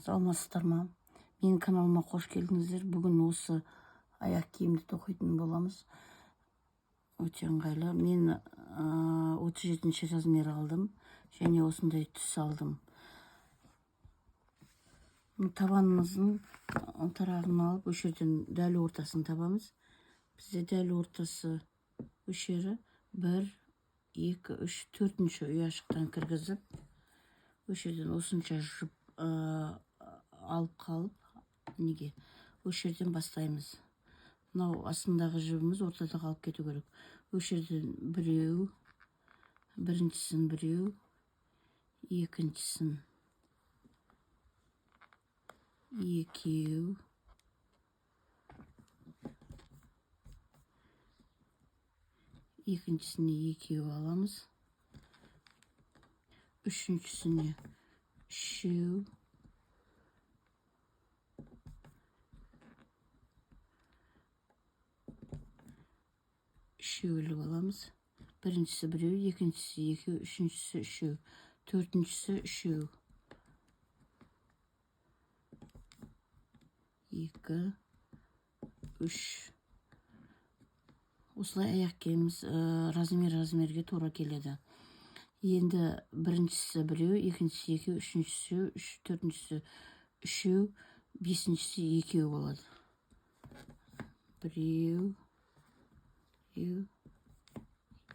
саламатсыздар ма? Менің каналыма қош келдіңіздер. Бүгін осы аяқ киімді тоқитын боламыз. Өте ыңғайлы. Мен 37 размер алдым және осындай түс алдым. Табанымыздың тарағын алып, осы жерден дәл ортасын табамыз. Бізде дәл ортасы осы жері 1, 2, 3, 4-ші ұяшықтан кіргізіп, осы жерден осынша жұп алып қалып, неге осы жерден бастаймыз. Мынау астындағы жібіміз ортада қалып кету керек. Осы жерден біреу, біріншісін біреу, екіншісін екеу, екіншісіне екеу аламыз, үшіншісіне үшеу, үшеулі аламыз. Біріншісі біреу, екіншісі екеу, үшіншісі үшеу, төртіншісі үшеу, екі, үш. Осылай аяқ киіміміз размерге тура келеді. Енді біріншісі біреу, екіншісі екеу, үшіншісі үш, төртіншісі үшеу, бесіншісі екеу болады. Біреу,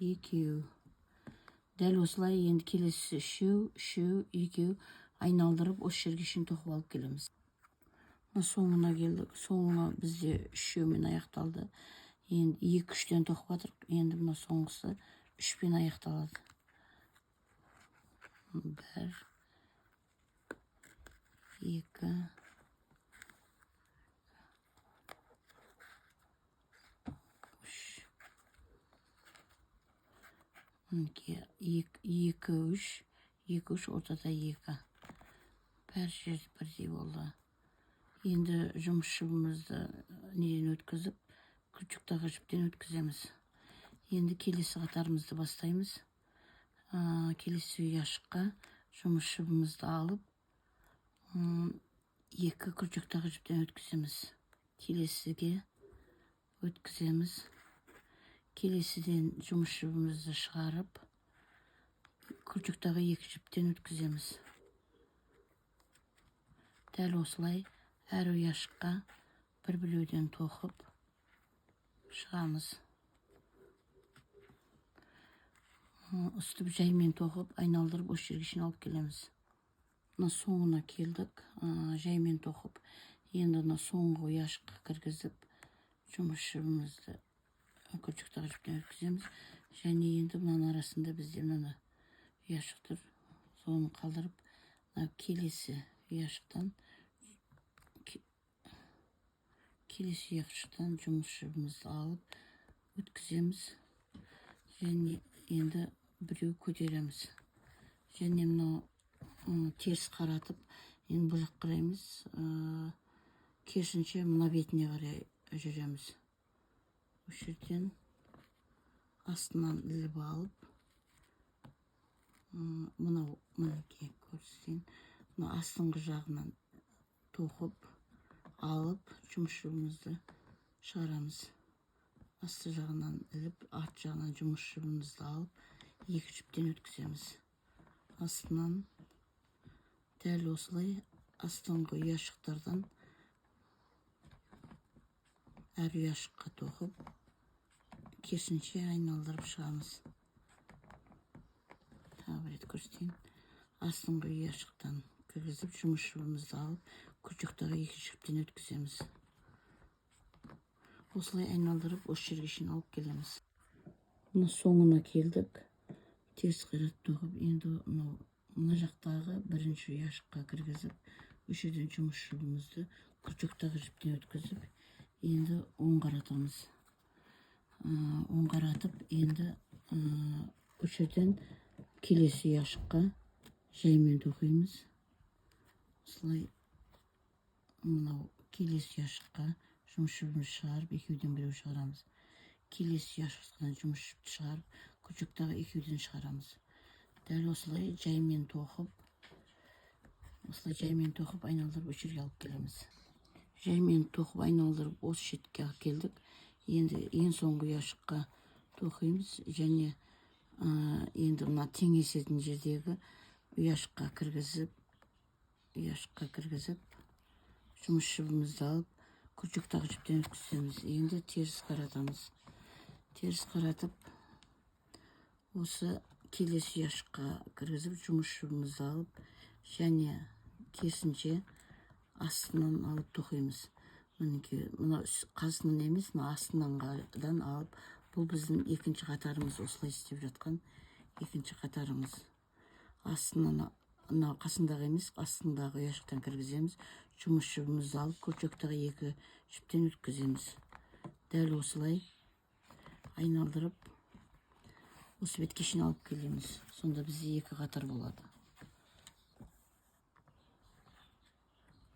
екеу. Дәл осылай енді келесі үшеу, екеу айналдырып осы жерге шейін тоқып алып келеміз. Соңына келдік. Соңына бізде үшеумен аяқталды. Енді 2-3-тен тоқып жатырық. Енді мына соңғысы 3-пен аяқталады. 1, 2, 3. 2-3, ортада 2. Бәр жер бірдей болды. Енді жұмыс жібімізді неден өткізіп, күртшіктағы жіптен өткіземіз. Енді келесі қатарымызды бастаймыз. Келесі ұяшыққа жұмыс жібімізді алып, 2 күртшіктағы жіптен өткіземіз. Келесіге өткіземіз. Келесіден жұмыс жібімізді шығарып, күртшіктағы 2 жіптен өткіземіз. Дәл осылай әр ұяшыққа бір білеуден тоқып шығамыз. Үстіп жаймен тоқып, айналдырып осы жерге шейін алып келеміз. Мына соңына келдік, жаймен тоқып, енді мына соңғы ұяшыққа кіргізіп, жұмыс жібімізді күртшіктағы жіптен өткіземіз. Және енді мынаның арасында бізде мына ұяшық тұр. Соны қалдырып, келесі ұяшықтан жұмыс жібімізді алып өткіземіз. Және енді біреу көтереміз. Және мынау теріс қаратып, енді бұл жақ қараймыз. Керісінше мына бетіне қарай жүреміз. Осы жерден астынан іліп алып, мынау мінекей көрсетейін. Мына астыңғы жағынан тоқып алып, жұмыс жібімізді шығарамыз. Асты жағынан іліп, арт жағынан жұмыс жібімізді алып, 2 жіптен өткіземіз. Астынан дәл осылай астыңғы ұяшықтардан әр ұяшыққа тоқып, керісінше айналдырып шығамыз. Тағы бір рет көрсетейін. Астыңғы ұяшықтан кіргізіп, жұмыс жібімізді алып, күртшіктағы 2 жіптен өткіземіз. Осылай айналдырып, осы жерге шейін алып келеміз. Мына соңына келдік. Теріс қарат тоқып, енді мына жақтағы бірінші ұяшыққа кіргізіп, осы жерден жұмыс жібімізді күртшіктағы жіптен өткізіп, енді оң қаратамыз. Оң қаратып, енді осы жерден келесі ұяшыққа жаймен тоқимыз. Осылай мынау келесі ұяшыққа жұмыс жібімізді шығарып, екеуден біреу шығарамыз. Келесі ұяшықтан жұмыс жібімізді шығарып, күртшіктағы екеуден шығарамыз. Дәл осылай жаймен тоқып, осылай жаймен тоқып айналдырып осы жерге алып келеміз. Жаймен тоқып айналдырып осы шетке алып келдік. Енді ең соңғы ұяшыққа тоқимыз және енді мына теңесетін жердегі ұяшыққа кіргізіп жұмыс жібімізді алып күршіктағы жіптен өткіземіз. Енді теріс қаратамыз. Теріс қаратып осы келесі ұяшыққа кіргізіп жұмыс жібімізді алып және керісінше астынан алып тоқимыз. Мінекей мына қасынан емес, мына астынан алып, бұл біздің екінші қатарымыз, осылай істеп жатқан екінші қатарымыз. Астынан мына қасындағы емес, астындағы ұяшықтан кіргіземіз. Жұмыс жібімізді алып күршіктағы екі жіптен өткіземіз. Дәл осылай айналдырып осы бетке шейін алып келеміз. Сонда бізде екі қатар болады.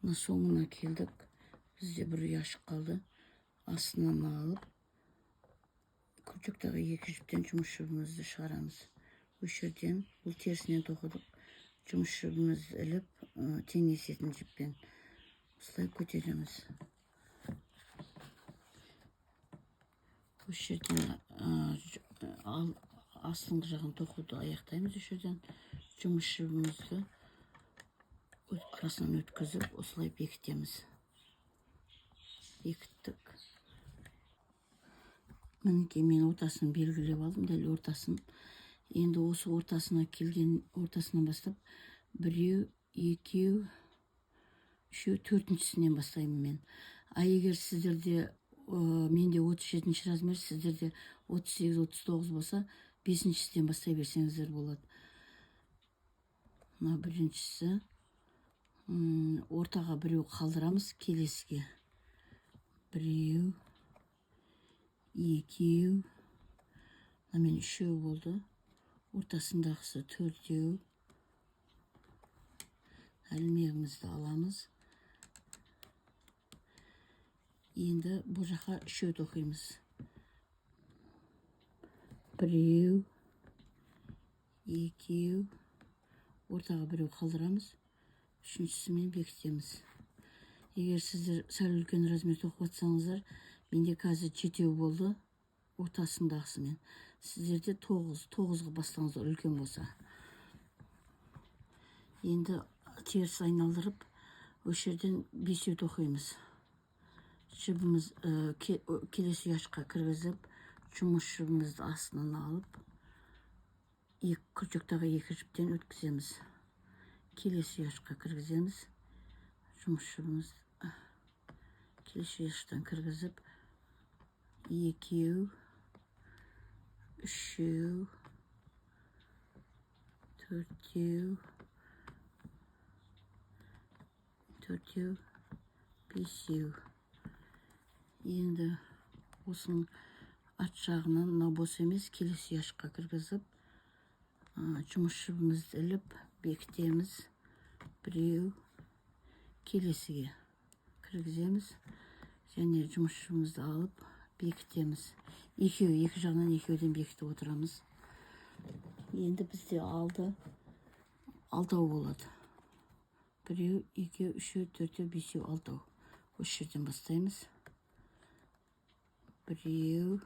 Мына соңына келдік. Бізде бір ұяшық қалды. Астынан алып күршіктағы екі жіптен жұмыс жібімізді шығарамыз. Осы жерден бұл терісінен тоқыдық. Жұмыс жібімізді іліп, теңесетін жіппен осылай көтереміз. Осы жерден астыңғы жағын тоқуды аяқтаймыз. Осы жерден жұмыс жібімізді арасынан өткізіп, осылай бекітеміз. Бекіттік. Мінекей мен ортасын белгілеп алдым, дәл ортасын. Енді осы ортасынан бастап біреу, екеу, үшеу, төртіншісінен бастаймын мен. Егер сіздерде менде 37 размер, сіздерде 38-39 болса, 5-шіден бастай берсеңіздер болады. Мына біріншісі, ортаға біреу қалдырамыз келесіге. Біреу, екеу, мен үшеу болды. Ортасындағысы төртеу. Әлмегімізді аламыз. Енді бұл жаққа үшеу тоқимыз. Біреу, екеу, ортаға біреу қалдырамыз. Үшіншісімен бекітеміз. Егер сіздер сәл үлкен размер тоқып атсаңыздар, менде қазір 7 болды ортасындағысымен. Сіздерде 9-ға бастаңыздар үлкен болса. Енді теріс айналдырып, осы жерден 5 тоқимыз. Жібіміз келесі ұяшыққа кіргізіп, жұмыс жібімізді астынан алып, күршіктағы екі жіптен өткіземіз. Келесі ұяшыққа кіргіземіз. Жұмыс жібімізді келесі ұяшықтан кіргізіп, екеу, үшеу, төртеу, бесеу. Енді осының ат жағынан, мынау бос емес, келесі ұяшыққа кіргізіп, жұмыс жібімізді іліп, бекітеміз. Біреу, келесіге кіргіземіз және жұмыс жібімізді алып, бекітеміз. Екі жағынан екеуден бекітіп отырамыз. Енді бізде алтау болады. Біреу, екеу, үшеу, төртеу, бесеу, алтау. Осы жерден бастаймыз. Біреу,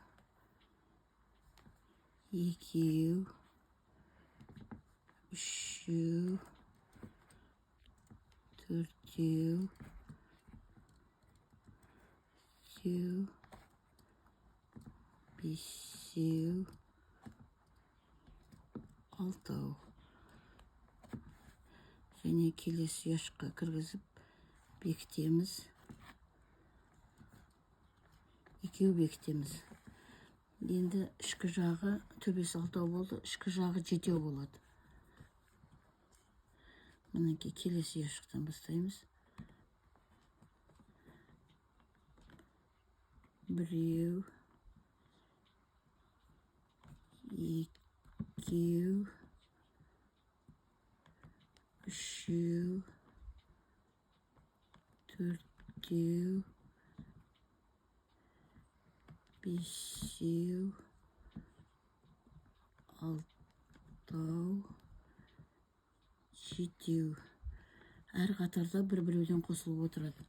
екеу, үшеу, төртеу, бесеу, алтау. Және келесі ұяшыққа кіргізіп бекітеміз. Екеу бекітеміз. Енді ішкі жағы төбесі 6 болды, ішкі жағы 7 болады. Мінекей келесі ұяшықтан бастаймыз. Біреу, екеу, үшеу, төртеу, бесеу, алтау, жетеу. әр қатарда бір-біреуден қосылып отырады.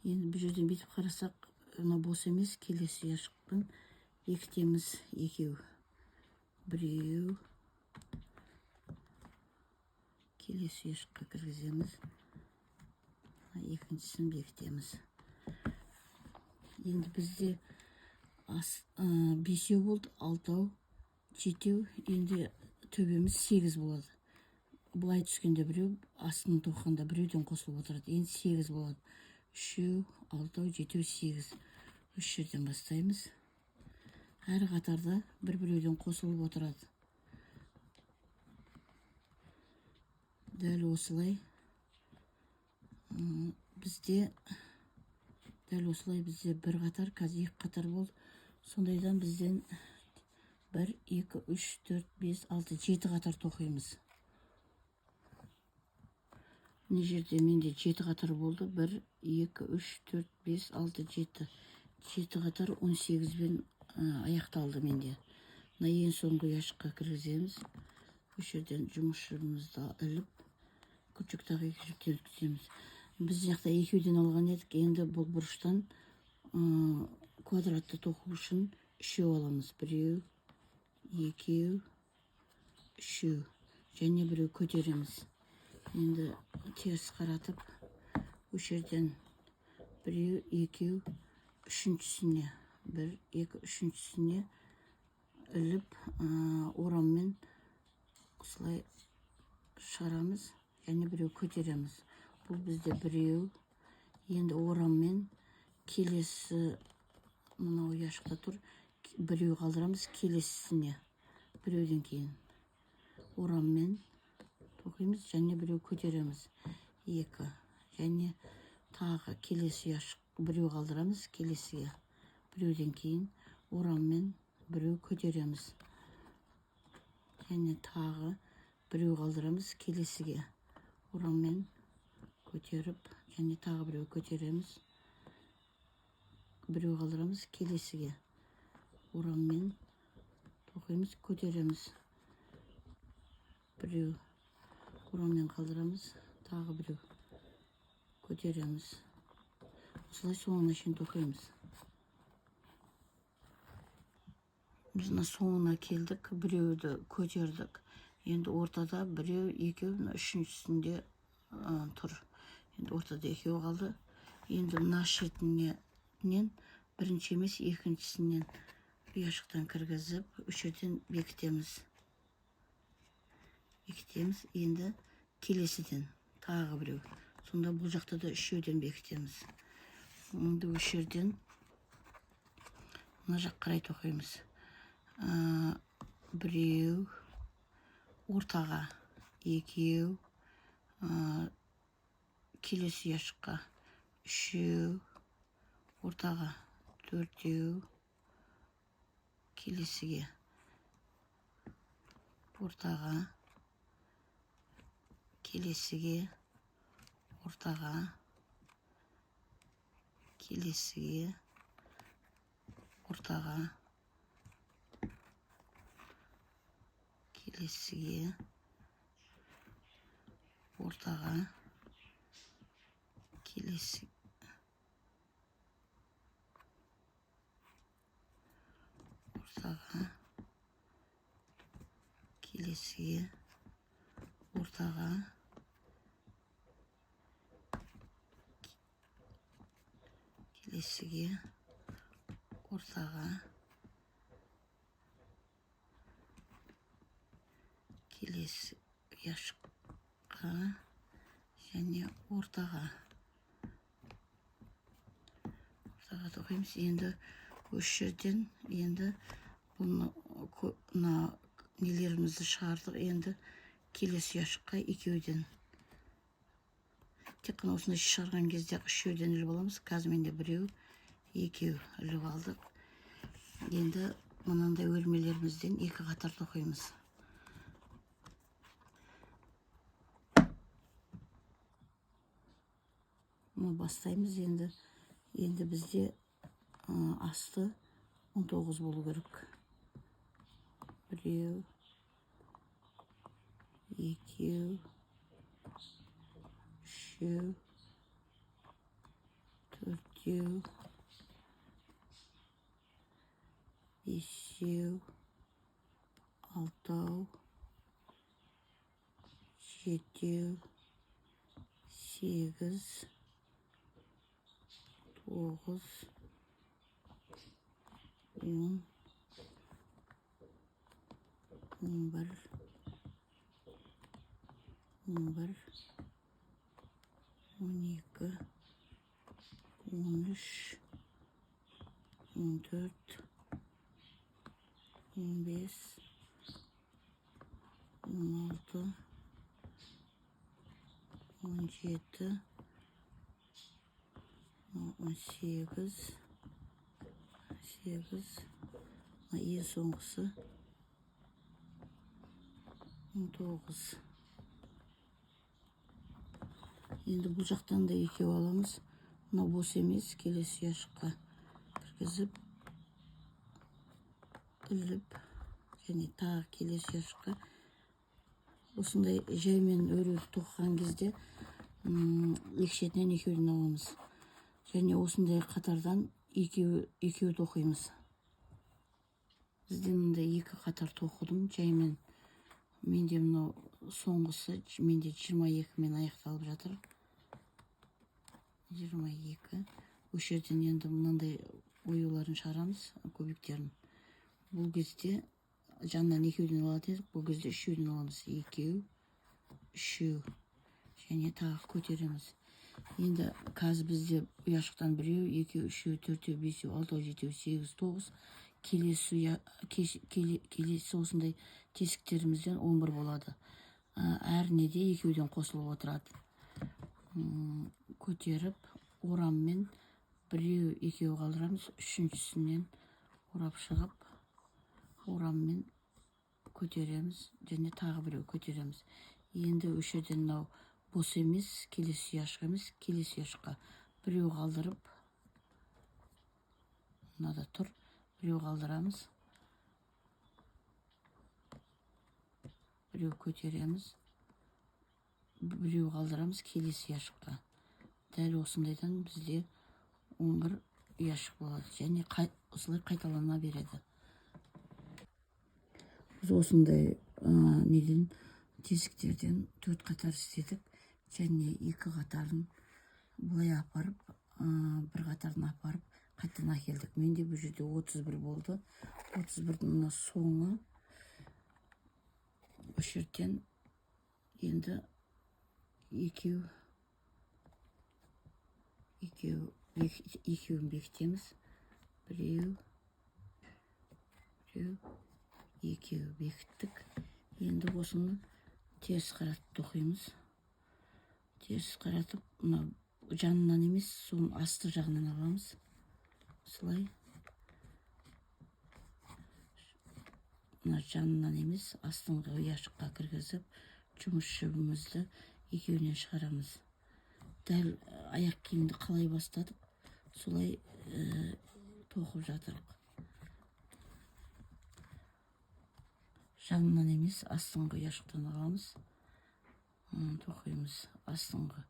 Енді бұл жерден бүйтіп қарасақ, мына бос емес, келесі ұяшықтан бекітеміз. Екеу, біреу, келесі ұяшыққа кіргіземіз, екіншісін бекітеміз. Енді бізде бесеу болды, алтау, жетеу, енді төбеміз 8 болады. Былай түскенде біреу, астын тоққанда біреуден қосылып отырады. Енді 8 болады. Үшеу, алтау, жетеу, 8. Үш жерден бастаймыз. Әр қатарда бір-біреуден қосылып отырады. Дәл осылай бізде бір қатар, қазір 2 қатар болды. Сондайдан бізден 1, 2, 3, 4, 5, 6, 7 қатар тоқимыз. Мына жерде менде 7 қатар болды. 1, 2, 3, 4, 5, 6, 7. 7 қатар 18-бен аяқталды менде. Мына ең соңғы ұяшыққа кіргіземіз. Осы жерден жұмысшымызды іліп, күршіктағы 2 жүктен өткіземіз. Біз жақта екеуден алған едік. Енді бұл бұрыштан квадратты тоқу үшін 3 аламыз. 1, 2, 3. Және біреу көтереміз. Енді теріс қаратып, осы жерден 1, 2, 3-сіне, 1, 2, 3-сіне іліп, ораммен осылай шығарамыз, және біреу көтереміз. Бұл бізде біреу. Енді ораммен келесі, мынау ұяшықта тұр, біреу қалдырамыз, келесісіне біреуден кейін ораммен тоқимыз, және біреу көтереміз. 2. Және тағы келесі ұяшық біреу қалдырамыз, келесіге біреуден кейін ораммен біреу көтереміз. Және тағы біреу қалдырамыз, келесіге ораммен көтеріп, және тағы біреу көтереміз. Біреу қалдырамыз, келесіге ораммен тоқимыз, көтереміз. Біреу ораммен қалдырамыз, тағы біреу көтереміз. Осылай соңына шейін тоқимыз. Біз соңына келдік, біреуді көтердік. Енді ортада біреу, екеу, үшіншісінде тұр. Енді ортада екеу қалды. Енді мына шетінен бірінші емес, екіншісінен ұяшықтан кіргізіп, үш жерден бекітеміз. Енді келесіден тағы біреу. Сонда бұл жақта да үшеуден бекітеміз. Енді үш жерден мына жақ қарай тоқимыз. Біреу, ортаға, екеу, келесі ұяшыққа, үшеу, ортаға, төртеу, келесіге, ортаға, келесіге, ортаға, келесіге, ортаға, келесіге, ортаға, келесі, ортаға, келесіге, ортаға, келесіге, ортаға, келесі ұяшыққа, және ортаға тоқимыз. Енді осы жерден енді нелерімізді шығардық. Енді келесі ұяшыққа екеуден, тек қана осындай шығарған кезде үшеуден іліп аламыз. Қазір менде біреу, екеу іліп алдық. Енді мынандай өрмелерімізден 2 қатар тоқимыз. Бастаймыз. Енді бізде асты 19 болу керек. Біреу, екеу, үшеу, төртеу, бесеу, алтау, жетеу, сегіз, тоғыз, 10, 11, 12, 13, 14, 15, 16, 17, 18, 8, ең соңғысы 19. Енді бұл жақтан да екеу аламыз. Мына бос емес, келесі яшыққа кіргізіп, іліп, және тағы келесі яшыққа. Осындай жаймен өріп тоқыған кезде екі шетінен екеуден аламыз. Және осындай қатардан екеу тоқимыз. Бізден мында екі қатар тоқыдым жаймен. Менде мынау соңғысы, менде 22 мен аяқталып жатыр. 22. Осы жерден енді мынандай оюларын шығарамыз, көбіктерін. Бұл кезде жанынан екеуден алады едік, бұл кезде үшеуден аламыз. Екеу, үшеу, және тағы көтереміз. Енді қазір бізде ұяшықтан біреу, екеу, үшеу, төртеу, бесеу, алтау, жетеу, сегіз, тоғыз. Келесі осындай тесіктерімізден 11 болады. Әрінеде екеуден қосылып отырады. Көтеріп, ораммен біреу, екеу қалдырамыз. Үшіншісінен орап шығып, ораммен көтереміз, және тағы біреу көтереміз. Енді осы жерден мынау бос емес, келесі яшық емес, келесі яшыққа біреу қалдырып, мынада тұр, біреу қалдырамыз, біреу көтереміз, біреу қалдырамыз, келесі яшыққа. Дәл осындайдан бізде 11 яшық болады, және осылай қайталана береді. Біз осындай неден тесіктерден 4 қатар істедік, және 2 қатарын былай апарып, 1 қатарын апарып, қайтадан әкелдік. Менде бұл жерде 31 болды. 31-дің мына соңы осы жерден енді екеуін бекітеміз. Біреу, екеу бекіттік. Енді осыны теріс қаратып тоқимыз. Теріс қаратып, жанынан емес, соның асты жағынан аламыз. Осылай. Жанынан емес, астыңғы яшыққа кіргізіп, жұмыс жібімізді екеуінен шығарамыз. Дәл аяқ киімді қалай бастадық, солай тоқып жатырық. Жанынан емес, астыңғы яшықтан аламыз. Тоқимыз. Астыңғы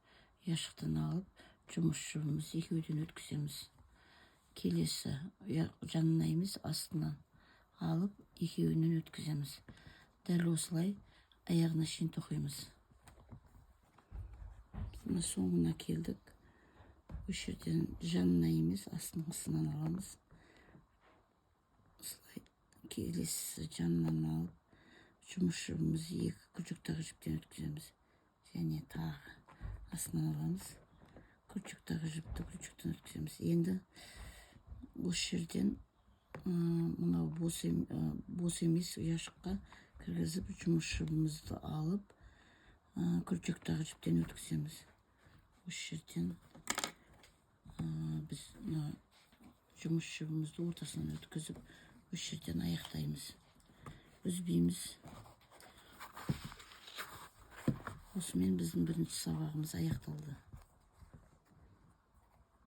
яшықтан алып, жұмыс жібіміз екеуден өткіземіз. Келесі жанына емес, астынан алып, екеуінен өткіземіз. Дәл осылай аяғына шейін тоқимыз. Соңына келдік. Осы жерден жанына емес, астыңғысынан аламыз. Осылай келесі жанынан алып, жұмыс жібіміз екі күршіктағы жіптен өткіземіз. Және тағы астынан аламыз. Күршіктағы жіпті күршіктен өткіземіз. Енді осы жерден мынау бос емес ұяшыққа кіргізіп, жұмыс жібімізді алып, күршіктағы жіптен өткіземіз. Осы жерден біз жұмыс жібімізді ортасынан өткізіп, осы жерден аяқтаймыз. Үзбейміз. Осымен біздің бірінші сабағымыз аяқталды.